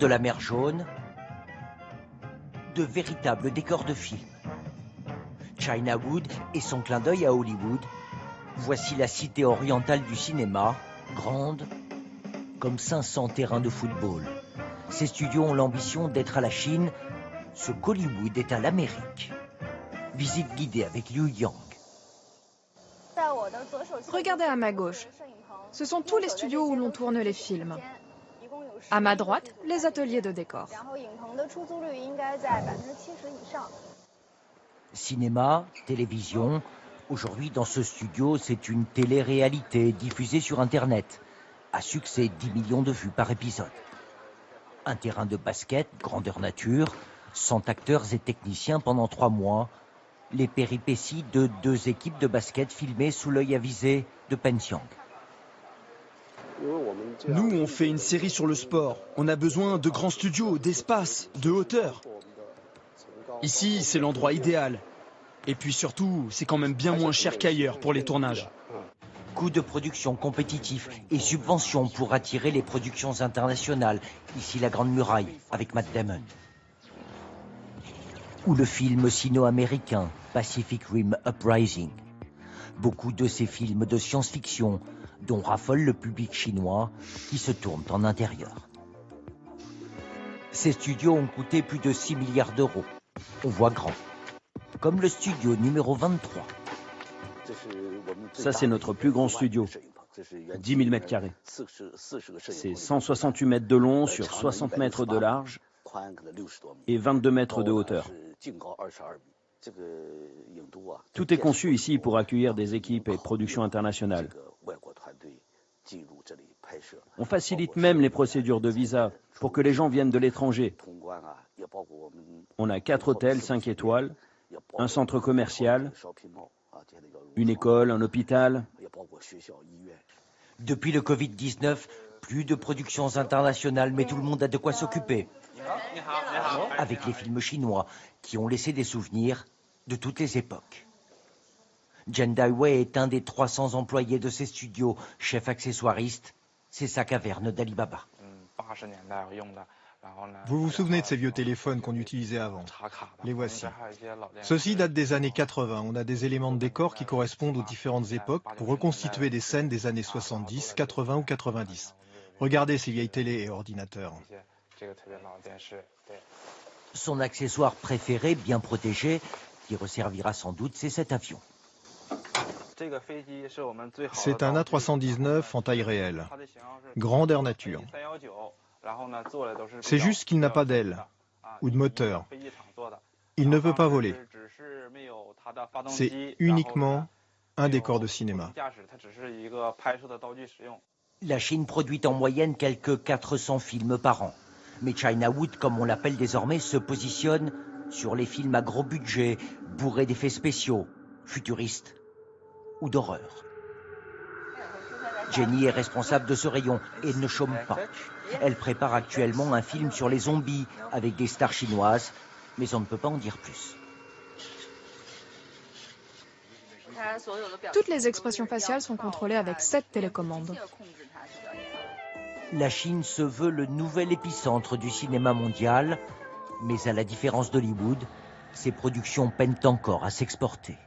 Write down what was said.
de la mer Jaune, de véritables décors de film. Chinawood et son clin d'œil à Hollywood. Voici la cité orientale du cinéma, grande comme 500 terrains de football. Ces studios ont l'ambition d'être à la Chine ce qu'Hollywood est à l'Amérique. Visite guidée avec Liu Yang. Regardez à ma gauche. Ce sont tous les studios où l'on tourne les films. À ma droite, les ateliers de décors. Cinéma, télévision. Aujourd'hui, dans ce studio, c'est une télé-réalité diffusée sur Internet. À succès, 10 millions de vues par épisode. Un terrain de basket, grandeur nature, 100 acteurs et techniciens pendant 3 mois. Les péripéties de 2 équipes de basket filmées sous l'œil avisé de Pen Xiang. Nous, on fait une série sur le sport. On a besoin de grands studios, d'espace, de hauteur. Ici, c'est l'endroit idéal. Et puis surtout, c'est quand même bien moins cher qu'ailleurs pour les tournages. Coûts de production compétitifs et subventions pour attirer les productions internationales. Ici, la Grande Muraille, avec Matt Damon. Ou le film sino-américain Pacific Rim Uprising. Beaucoup de ces films de science-fiction dont raffole le public chinois qui se tournent en intérieur. Ces studios ont coûté plus de 6 milliards d'euros. On voit grand. Comme le studio numéro 23. Ça, c'est notre plus grand studio. 10 000 mètres carrés. C'est 168 mètres de long sur 60 mètres de large et 22 mètres de hauteur. Tout est conçu ici pour accueillir des équipes et productions internationales. On facilite même les procédures de visa pour que les gens viennent de l'étranger. On a 4 hôtels 5 étoiles, un centre commercial, une école, un hôpital. Depuis le Covid-19, plus de productions internationales, mais tout le monde a de quoi s'occuper. Avec les films chinois qui ont laissé des souvenirs de toutes les époques. Jen Daiwei est un des 300 employés de ces studios, chef accessoiriste. C'est sa caverne d'Alibaba. Vous vous souvenez de ces vieux téléphones qu'on utilisait avant? Les voici. Ceci date des années 80. On a des éléments de décor qui correspondent aux différentes époques pour reconstituer des scènes des années 70, 80 ou 90. Regardez ces vieilles télés et ordinateurs. Son accessoire préféré, bien protégé, qui resservira sans doute, c'est cet avion. C'est un A319 en taille réelle. Grandeur nature. C'est juste qu'il n'a pas d'aile ou de moteur. Il ne peut pas voler. C'est uniquement un décor de cinéma. La Chine produit en moyenne quelques 400 films par an. Mais Chinawood, comme on l'appelle désormais, se positionne sur les films à gros budget, bourrés d'effets spéciaux, futuristes ou d'horreur. Jenny est responsable de ce rayon et ne chôme pas. Elle prépare actuellement un film sur les zombies avec des stars chinoises, mais on ne peut pas en dire plus. Toutes les expressions faciales sont contrôlées avec 7 télécommandes. La Chine se veut le nouvel épicentre du cinéma mondial, mais à la différence d'Hollywood, ses productions peinent encore à s'exporter.